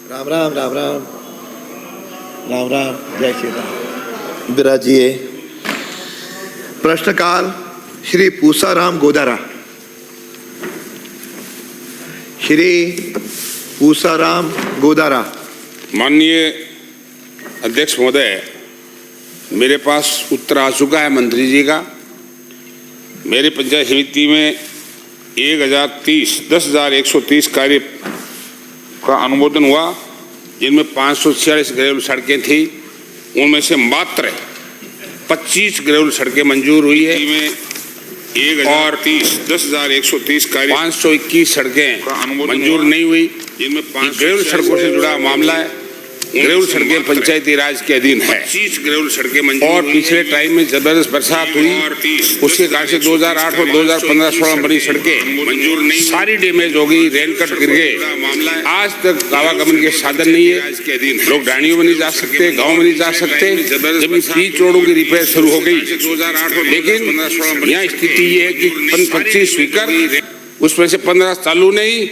राम राम राम राम राम राम, जय श्री राम। विराजिए। प्रश्नकाल श्री पूसाराम गोदारा। श्री पूसाराम गोदारा। माननीय अध्यक्ष महोदय, मेरे पास उत्तर आ चुका है मंत्री जी का। मेरे पंचायत समिति में 10,130 कार्य का अनुमोदन हुआ, जिनमें 546 ग्रेवल सड़कें थी। उनमें से मात्र 25 ग्रेवल सड़कें मंजूर हुई है। और 10,130 कार्य 521 सड़कें मंजूर नहीं हुई, जिनमें 5 ग्रेवल सड़कों से जुड़ा मामला है। ग्रेवल सड़कें पंचायती राज के अधीन है। 25 ग्रेवल सड़कें मंजूर और पिछले टाइम में जबरदस्त बरसात हुई, उसके कारण से 2008 और 2015-16 बनी सड़कें मंजूर नहीं, सारी डैमेज हो गई, रेल कट गिर गए। आज तक आवागमन के साधन नहीं है। लोग डाणियों में नहीं जा सकते, गाँव में नहीं जा सकते। जब 30 रोडों की रिपेयर शुरू हो गई, लेकिन यहाँ स्थिति ये है कि 25 स्वीकृत, उसमें से 15 चालू नहीं।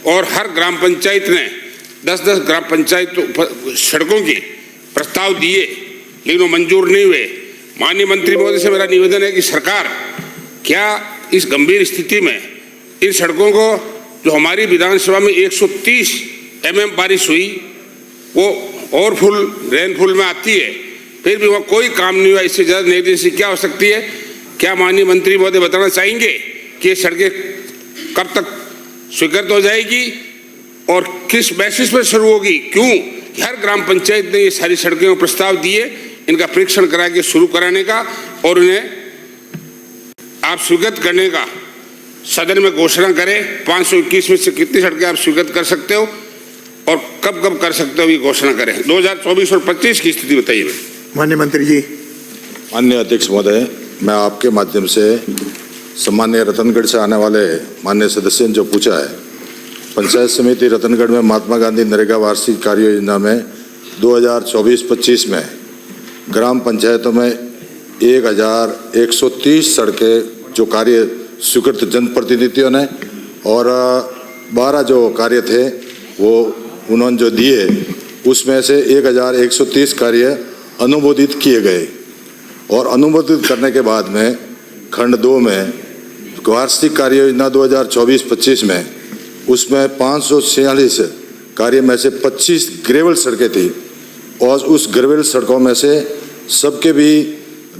और हर ग्राम पंचायत ने 10-10 ग्राम पंचायत सड़कों के प्रस्ताव दिए, लेकिन वो मंजूर नहीं हुए। माननीय मंत्री महोदय से मेरा निवेदन है कि सरकार क्या इस गंभीर स्थिति में इन सड़कों को, जो हमारी विधानसभा में 130 mm बारिश हुई, वो ओवरफुल रेनफुल में आती है, फिर भी वह कोई काम नहीं हुआ, इससे ज़्यादा नेगलिजेंसी क्या हो सकती है? क्या माननीय मंत्री महोदय बताना चाहेंगे कि ये सड़कें कब तक स्वीकृत हो जाएगी और किस बेसिस पर शुरू होगी? क्यों हर ग्राम पंचायत ने ये सारी सड़कें को प्रस्ताव दिए, इनका परीक्षण करा के शुरू कराने का और उन्हें आप स्वीकृत करने का सदन में घोषणा करें। 521 में से कितनी सड़कें आप स्वीकृत कर सकते हो और कब कब कर सकते हो, ये घोषणा करें। 2024 और 25 की स्थिति बताइए। माननीय मंत्री जी। माननीय अध्यक्ष महोदय, मैं आपके माध्यम से सम्माननीय रतनगढ़ से आने वाले माननीय सदस्य ने जो पूछा है, पंचायत समिति रतनगढ़ में महात्मा गांधी नरेगा वार्षिक कार्य योजना में 2024-25 में ग्राम पंचायतों में 1,130 सड़कें जो कार्य स्वीकृत जनप्रतिनिधियों ने और 12 जो कार्य थे वो उन्होंने जो दिए, उसमें से 1,130 कार्य अनुमोदित किए गए। और अनुमोदित करने के बाद में खंड 2 में वार्षिक कार्य योजना 2024-25 में उसमें 546 कार्य में से 25 ग्रेवल सड़कें थी और उस ग्रेवल सड़कों में से सबके भी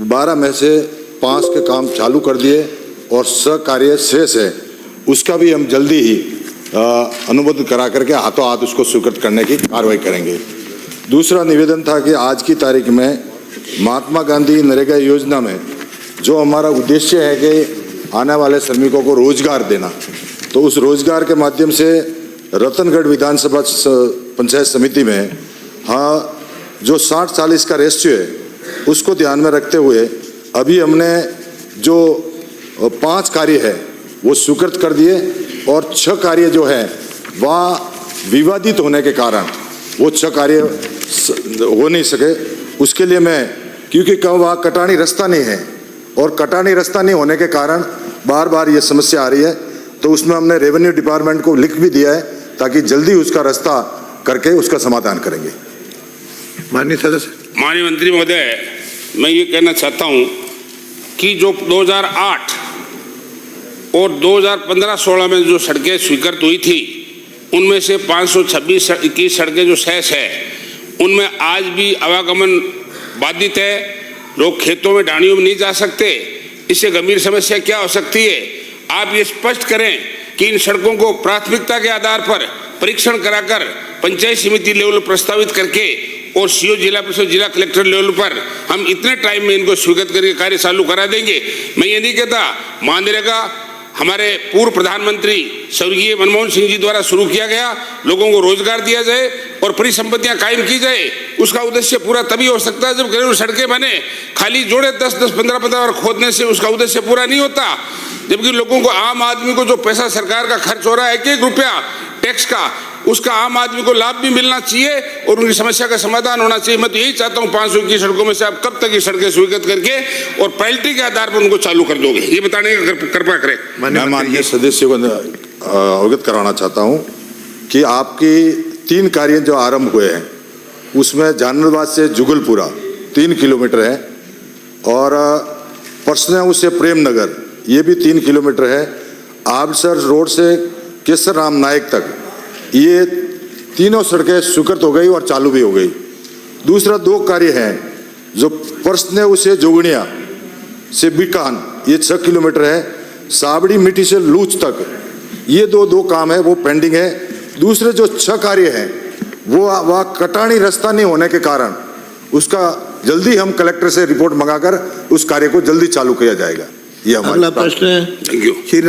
12 में से 5 के काम चालू कर दिए और कार्य शेष है, उसका भी हम जल्दी ही अनुमोदित करा करके हाथों हाथ उसको स्वीकृत करने की कार्रवाई करेंगे। दूसरा निवेदन था कि आज की तारीख में महात्मा गांधी नरेगा योजना में जो हमारा उद्देश्य है कि आने वाले श्रमिकों को रोजगार देना, तो उस रोजगार के माध्यम से रतनगढ़ विधानसभा पंचायत समिति में जो 60-40 का रेशियो है, उसको ध्यान में रखते हुए अभी हमने जो 5 कार्य है वो स्वीकृत कर दिए और 6 कार्य जो है वह विवादित होने के कारण वो 6 कार्य हो नहीं सके। उसके लिए मैं, क्योंकि वहाँ कटानी रास्ता नहीं है और कटानी रास्ता नहीं होने के कारण बार बार ये समस्या आ रही है, तो उसमें हमने रेवेन्यू डिपार्टमेंट को लिख भी दिया है ताकि जल्दी उसका रास्ता करके उसका समाधान करेंगे। माननीय सदस्य। माननीय मंत्री महोदय, मैं ये कहना चाहता हूँ कि जो 2008 और 2015-16 में जो सड़कें स्वीकृत हुई थी, उनमें से 526 सड़कें जो शेष है, उनमें आज भी आवागमन बाधित है। लोग खेतों में डाणियों में नहीं जा सकते। इससे गंभीर समस्या क्या हो सकती है? आप ये स्पष्ट करें कि इन सड़कों को प्राथमिकता के आधार पर परीक्षण कराकर पंचायत समिति लेवल प्रस्तावित करके और सीओ जिला परिषद जिला कलेक्टर लेवल पर हम इतने टाइम में इनको स्वीकृत करके कार्य चालू करा देंगे। मैं ये नहीं कहता, मनरेगा हमारे पूर्व प्रधानमंत्री स्वर्गीय मनमोहन सिंह जी द्वारा शुरू किया गया, लोगों को रोजगार दिया जाए और परिसंपत्तियां कायम की जाए। उसका उद्देश्य पूरा तभी हो सकता है जब ग्रेवल सड़कें बने। खाली जोड़े 10-10, 15-15 बार खोदने से उसका उद्देश्य पूरा नहीं होता। जबकि लोगों को, आम आदमी को जो पैसा सरकार का खर्च हो रहा है, 1-1 रुपया टैक्स का, उसका आम आदमी को लाभ भी मिलना चाहिए और उनकी समस्या का समाधान होना चाहिए। मैं तो यही चाहता हूँ 500 की सड़कों में से आप कब तक ये सड़कें स्वीकृत करके और प्रायोरिटी के आधार पर उनको चालू कर दोगे, ये बताने का कृपा करें। मैं माननीय सदस्य को अवगत कराना चाहता हूँ कि आपकी 3 कार्य जो आरंभ हुए हैं उसमें जानरबाद से जुगलपुरा 3 किलोमीटर है और परसनेऊ से प्रेम नगर ये भी 3 किलोमीटर है। आबसर रोड से केसर राम नायक तक ये तीनों सड़कें स्वीकृत हो गई और चालू भी हो गई। दूसरा 2 कार्य हैं जो परसनेऊ से जोगनिया से बीकान ये 6 किलोमीटर है। साबड़ी मिट्टी से लूच तक ये दो काम है वो पेंडिंग है। दूसरे जो 6 कार्य हैं वो वह कटानी रास्ता नहीं होने के कारण उसका जल्दी हम कलेक्टर से रिपोर्ट मंगाकर उस कार्य को जल्दी चालू किया जाएगा। ये हमारा अगला प्रश्न थैंक यू। श्री